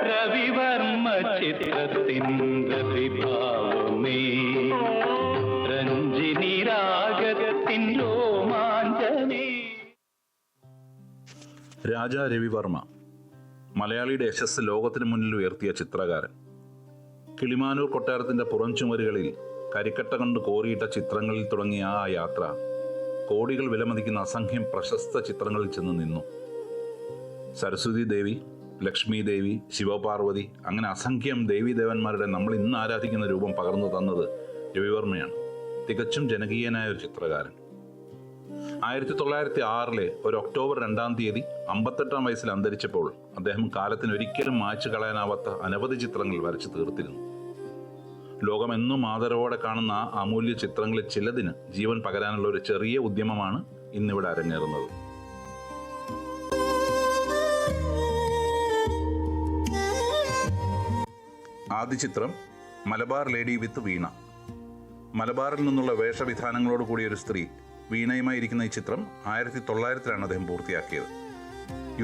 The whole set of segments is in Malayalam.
രവിവർമ്മ ചിത്രത്തിൻ്റെ വിഭാവമേ, രഞ്ജിനി രാഗത്തിൻ രോമാഞ്ചമേ. രാജാ രവിവർമ്മ മലയാളിയുടെ യശസ് ലോകത്തിന് മുന്നിൽ ഉയർത്തിയ ചിത്രകാരൻ. കിളിമാനൂർ കൊട്ടാരത്തിൻ്റെ പുറം ചുമരുകളിൽ കരിക്കട്ട കൊണ്ട് കോറിയിട്ട ചിത്രങ്ങളിൽ തുടങ്ങിയ ആ യാത്ര കോടികൾ വിലമതിക്കുന്ന അസംഖ്യം പ്രശസ്ത ചിത്രങ്ങളിൽ ചെന്ന് നിന്നു. സരസ്വതി ദേവി, ലക്ഷ്മി ദേവി, ശിവപാർവതി, അങ്ങനെ അസംഖ്യം ദേവീദേവന്മാരുടെ നമ്മൾ ഇന്ന് ആരാധിക്കുന്ന രൂപം പകർന്നു തന്നത് രവിവർമ്മയാണ്. തികച്ചും ജനകീയനായ ഒരു ചിത്രകാരൻ. 1906 ഒരു ഒക്ടോബർ 2 58-ാം വയസ്സിൽ അന്തരിച്ചപ്പോൾ അദ്ദേഹം കാലത്തിന് ഒരിക്കലും മായ്ച്ചു കളയാനാവാത്ത അനവധി ചിത്രങ്ങൾ വരച്ചു തീർത്തിരുന്നു. ലോകമെന്നും ആദരവോടെ കാണുന്ന ആ അമൂല്യ ചിത്രങ്ങളിൽ ചിലതിന് ജീവൻ പകരാനുള്ള ഒരു ചെറിയ ഉദ്യമമാണ് ഇന്നിവിടെ അരങ്ങേറുന്നത്. ആദ്യ ചിത്രം മലബാർ ലേഡി വിത്ത് വീണ. മലബാറിൽ നിന്നുള്ള വേഷവിധാനങ്ങളോട് കൂടിയ ഒരു സ്ത്രീ വീണയുമായി ഇരിക്കുന്ന ഈ ചിത്രം 1900-ലാണ് അദ്ദേഹം പൂർത്തിയാക്കിയത്.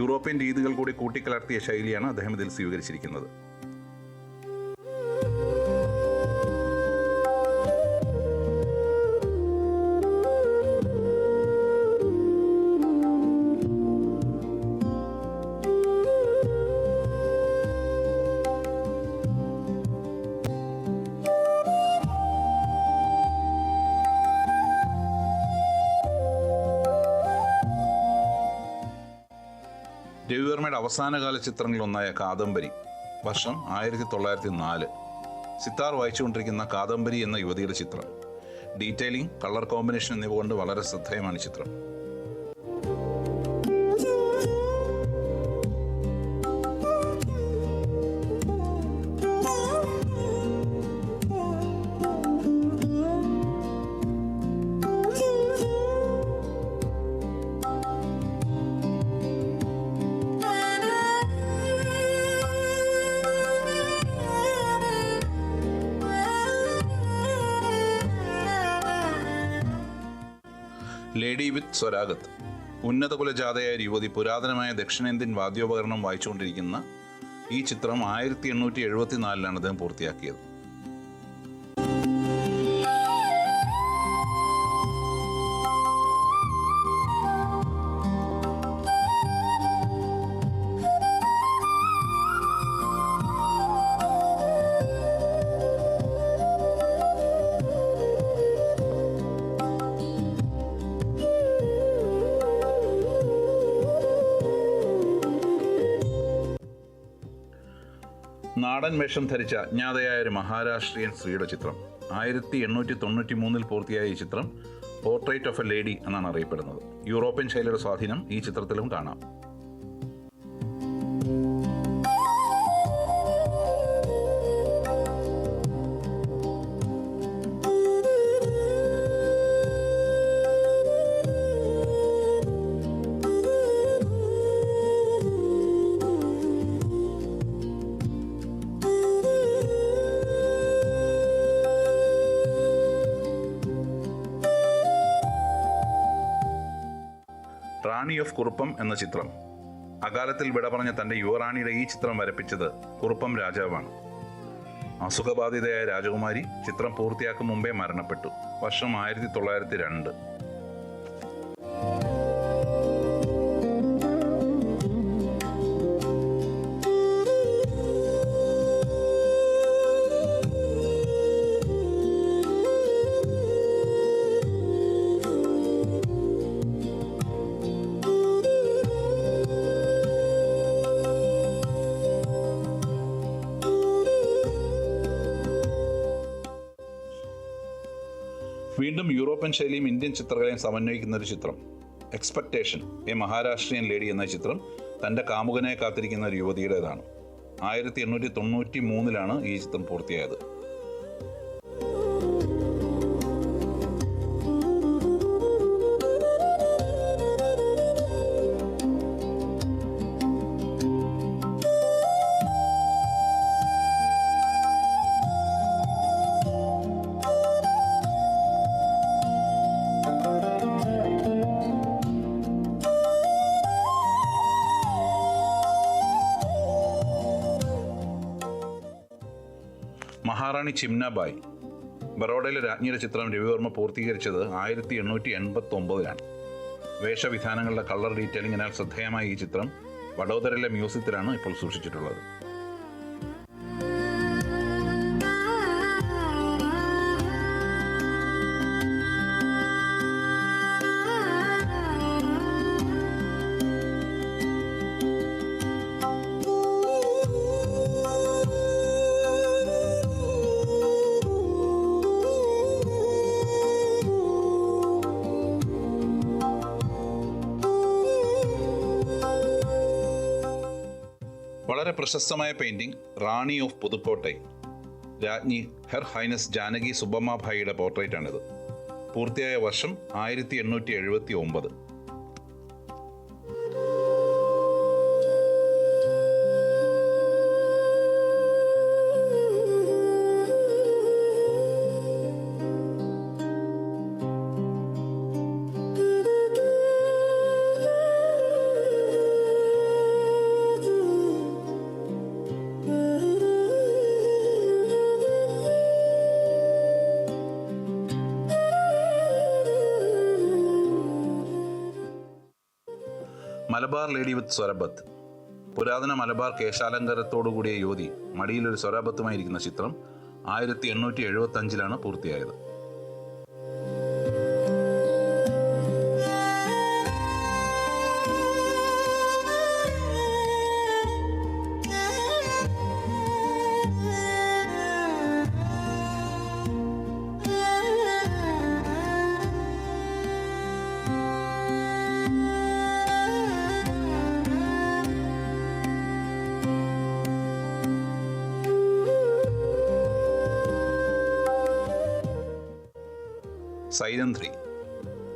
യൂറോപ്യൻ രീതികൾ കൂടി കൂട്ടിക്കലർത്തിയ ശൈലിയാണ് അദ്ദേഹം ഇതിൽ സ്വീകരിച്ചിരിക്കുന്നത്. രവിവർമ്മയുടെ അവസാനകാല ചിത്രങ്ങളിലൊന്നായ കാദംബരി, വർഷം 1904. സിത്താർ വായിച്ചുകൊണ്ടിരിക്കുന്ന കാദംബരി എന്ന യുവതിയുടെ ചിത്രം. ഡീറ്റെയിലിംഗ്, കളർ കോമ്പിനേഷൻ എന്നിവ കൊണ്ട് വളരെ ശ്രദ്ധേയമാണ് ചിത്രം. ലേഡി വിത്ത് സ്വരാഗത്. ഉന്നത കുലജാതയായ യുവതി പുരാതനമായ ദക്ഷിണേന്ത്യൻ വാദ്യോപകരണം വായിച്ചുകൊണ്ടിരിക്കുന്ന ഈ ചിത്രം 1874-ലാണ് അദ്ദേഹം പൂർത്തിയാക്കിയത്. നാടൻ വേഷം ധരിച്ച അജ്ഞാതയായ ഒരു മഹാരാഷ്ട്രീയൻ സ്ത്രീയുടെ ചിത്രം. 1893-ൽ പൂർത്തിയായ ഈ ചിത്രം പോർട്രേറ്റ് ഓഫ് എ ലേഡി എന്നാണ് അറിയപ്പെടുന്നത്. യൂറോപ്യൻ ശൈലിയുടെ സ്വാധീനം ഈ ചിത്രത്തിലും കാണാം. റാണി ഓഫ് കുറുപ്പം എന്ന ചിത്രം. അകാലത്തിൽ വിട പറഞ്ഞ തൻ്റെ യുവറാണിയുടെ ഈ ചിത്രം വരപ്പിച്ചത് കുറുപ്പം രാജാവാണ്. അസുഖബാധിതയായ രാജകുമാരി ചിത്രം പൂർത്തിയാക്കും മുമ്പേ മരണപ്പെട്ടു. വർഷം 1902. വീണ്ടും യൂറോപ്യൻ ശൈലിയും ഇന്ത്യൻ ചിത്രകലയും സമന്വയിക്കുന്ന ഒരു ചിത്രം. എക്സ്പെക്ടേഷൻ, എ മഹാരാഷ്ട്രീയൻ ലേഡി എന്ന ചിത്രം തൻ്റെ കാമുകനെ കാത്തിരിക്കുന്ന ഒരു യുവതിയുടേതാണ്. 1893-ലാണ് ഈ ചിത്രം പൂർത്തിയായത്. മഹാറാണി ചിംനാബായ്, ബറോഡയിലെ രാജ്ഞിയുടെ ചിത്രം രവിവർമ്മ പൂർത്തീകരിച്ചത് 1889-ലാണ്. വേഷവിധാനങ്ങളുടെ കളർ ഡീറ്റെയിലിങ്ങിനാൽ ശ്രദ്ധേയമായ ഈ ചിത്രം വഡോദരയിലെ മ്യൂസിയത്തിലാണ് ഇപ്പോൾ സൂക്ഷിച്ചിട്ടുള്ളത്. വളരെ പ്രശസ്തമായ പെയിന്റിംഗ് റാണി ഓഫ് പുതുക്കോട്ടൈ, രാജ്ഞി ഹെർ ഹൈനസ് ജാനകി സുബ്ബമ്മാഭായിയുടെ പോർട്രേറ്റാണിത്. പൂർത്തിയായ വർഷം 1879. മലബാർ ലേഡി വിത്ത് സ്വരബത്ത്, പുരാതന മലബാർ കേശാലങ്കാരത്തോടുകൂടിയ യുവതി മടിയിലൊരു സ്വരബത്തുമായിരിക്കുന്ന ചിത്രം 1875-ലാണ് പൂർത്തിയായത്. സൈരന്ധ്രി,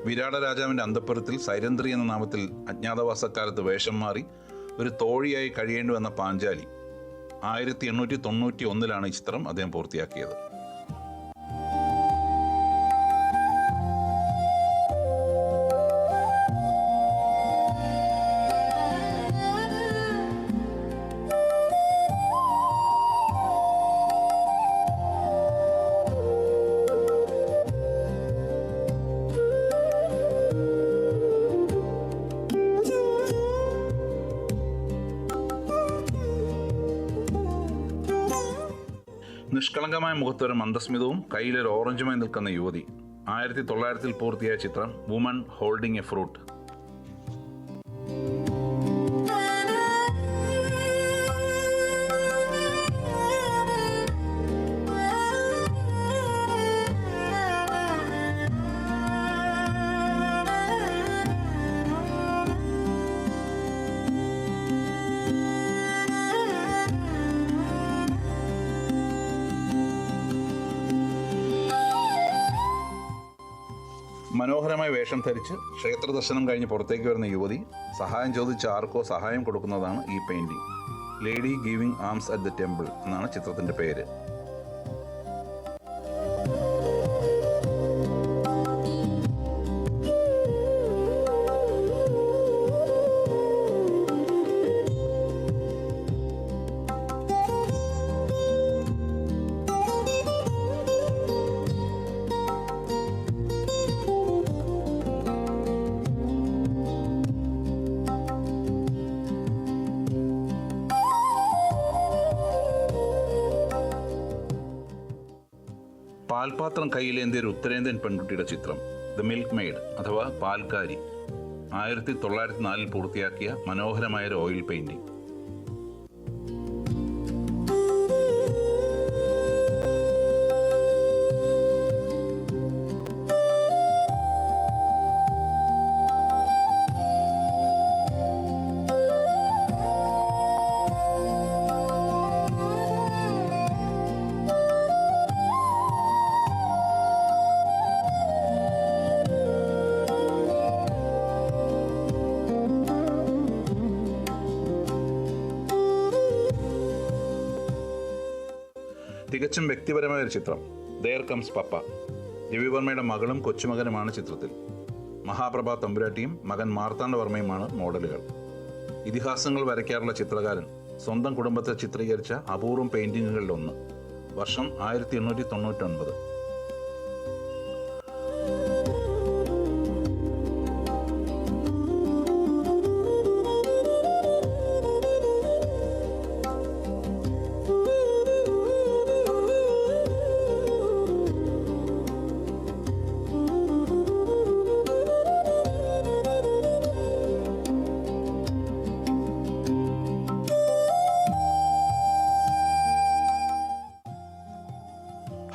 വിരാട രാജാവിൻ്റെ അന്തഃപുരത്തിൽ സൈരന്ധ്രി എന്ന നാമത്തിൽ അജ്ഞാതവാസക്കാലത്ത് വേഷം മാറി ഒരു തോഴിയായി കഴിയേണ്ടി വന്ന പാഞ്ചാലി 1891-ലാണ് ഈ ചിത്രം അദ്ദേഹം പൂർത്തിയാക്കിയത്. നിഷ്കളങ്കമായ മുഖത്തൊരു മന്ദസ്മിതവും കയ്യിലൊരു ഓറഞ്ചുമായി നിൽക്കുന്ന യുവതി 1900-ൽ പൂർത്തിയായ ചിത്രം വുമൺ ഹോൾഡിംഗ് എ ഫ്രൂട്ട്. മനോഹരമായ വേഷം ധരിച്ച് ക്ഷേത്ര ദർശനം കഴിഞ്ഞ് പുറത്തേക്ക് വരുന്ന യുവതി സഹായം ചോദിച്ച് ആർക്കോ സഹായം കൊടുക്കുന്നതാണ് ഈ painting. Lady giving arms at the temple എന്നാണ് ചിത്രത്തിന്റെ പേര്. പാൽപാത്രം കയ്യിലേന്തിയ ഒരു ഉത്തരേന്ത്യൻ പെൺകുട്ടിയുടെ ചിത്രം ദ മിൽക്ക് മെയ്ഡ് അഥവാ പാൽക്കാരി 1904-ൽ പൂർത്തിയാക്കിയ മനോഹരമായ ഒരു ഓയിൽ പെയിന്റിംഗ്. തികച്ചും വ്യക്തിപരമായ ഒരു ചിത്രം ദെയർ കംസ് പപ്പ. രവിവർമ്മയുടെ മകളും കൊച്ചുമകനുമാണ് ചിത്രത്തിൽ. മഹാപ്രഭ തമ്പുരാട്ടിയും മകൻ മാർത്താണ്ഡവർമ്മയുമാണ് മോഡലുകൾ. ഇതിഹാസങ്ങൾ വരയ്ക്കാറുള്ള ചിത്രകാരൻ സ്വന്തം കുടുംബത്തെ ചിത്രീകരിച്ച അപൂർവം പെയിന്റിങ്ങുകളിലൊന്ന്. വർഷം 1899.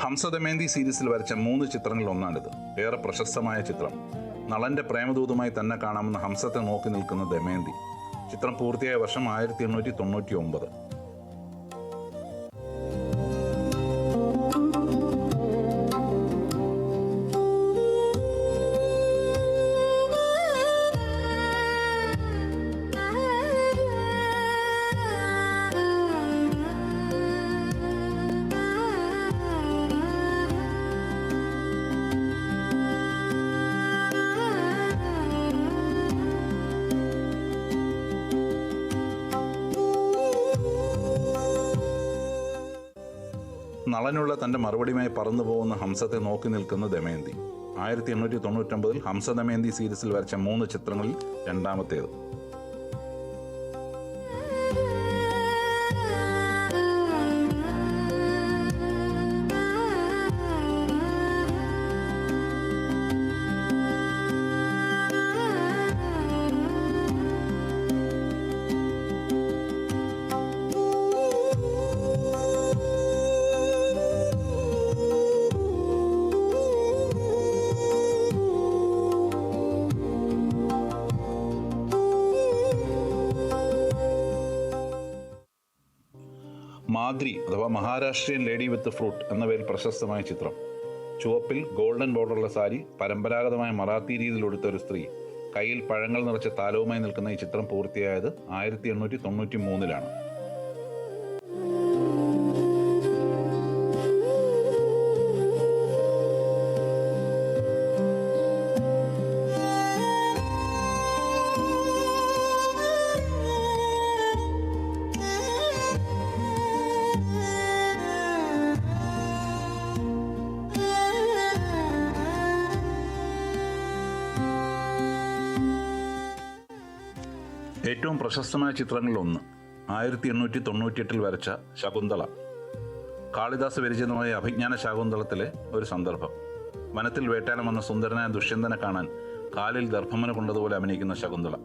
ഹംസദമയന്തി സീരീസിൽ വരച്ച 3 ചിത്രങ്ങളിൽ ഒന്നാണിത്. ഏറെ പ്രശസ്തമായ ചിത്രം. നളന്റെ പ്രേമദൂതുമായി തന്നെ കാണാമെന്ന ഹംസത്തെ നോക്കി നിൽക്കുന്ന ദമയന്തി. ചിത്രം പൂർത്തിയായ വർഷം 1899. നളനുള്ള തന്റെ മറുപടിയുമായി പറന്നു പോകുന്ന ഹംസത്തെ നോക്കി നിൽക്കുന്ന ദമയന്തി. 1899 ഹംസദമയന്തി സീരീസിൽ വരച്ച 3 ചിത്രങ്ങളിൽ രണ്ടാമത്തേത്. മാദ്രി അഥവാ മഹാരാഷ്ട്രീയൻ ലേഡി വിത്ത് ഫ്രൂട്ട് എന്ന പേരിൽ പ്രശസ്തമായ ചിത്രം. ചുവപ്പിൽ ഗോൾഡൻ ബോർഡറുള്ള സാരി, പരമ്പരാഗതമായ മറാത്തി രീതിയിൽ ഉടുത്ത ഒരു സ്ത്രീ, കയ്യിൽ പഴങ്ങൾ നിറച്ച താലവുമായി നിൽക്കുന്ന ഈ ചിത്രം പൂർത്തിയായത് 1893. ഏറ്റവും പ്രശസ്തമായ ചിത്രങ്ങളിൽ ഒന്ന് 1898 വരച്ച ശകുന്തള. കാളിദാസ് വിരചിതമായ അഭിജ്ഞാന ശാകുന്തളത്തിലെ ഒരു സന്ദർഭം. വനത്തിൽ വേട്ടാനം വന്ന സുന്ദരനായ ദുഷ്യന്തനെ കാണാൻ കാലിൽ ദർഭമന കൊണ്ടതുപോലെ അഭിനയിക്കുന്ന Shakuntala.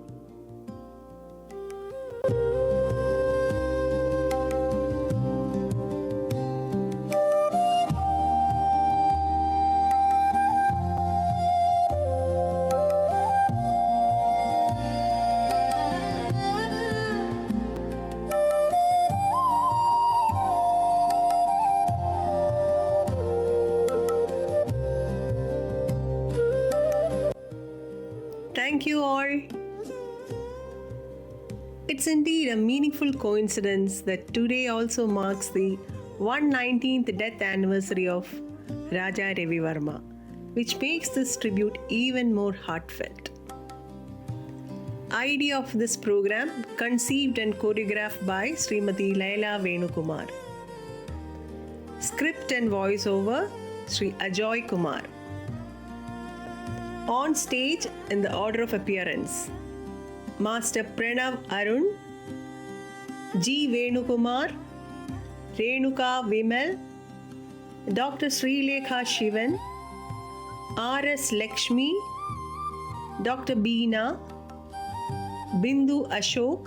Thank you all. It's indeed a meaningful coincidence that today also marks the 119th death anniversary of Raja Ravi Verma, which makes this tribute even more heartfelt. Idea of this program conceived and choreographed by Srimati Laila Venukumar. Script and voiceover Sri Ajoy Kumar. On stage in the order of appearance, Master Pranav Arun, G. Venukumar, Renuka Vimal, Dr. Srilekha Shivan, R.S. Lakshmi, Dr. Beena, Bindu Ashok,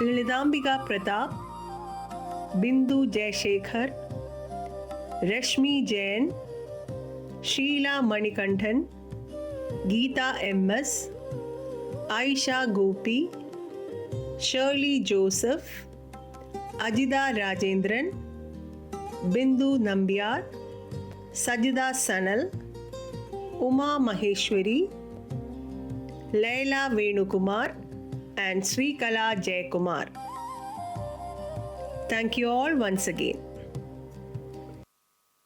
Lilidambika Pratap, Bindu Jayashekhar, Rashmi Jain, Sheila Manikanthan, Geeta M.S., Aisha Gopi, Shirley Joseph, Ajida Rajendran, Bindu Nambiar, Sajida Sanal, Uma Maheshwari, Laila Venukumar, and Sri Kala Jayakumar. Thank you all once again.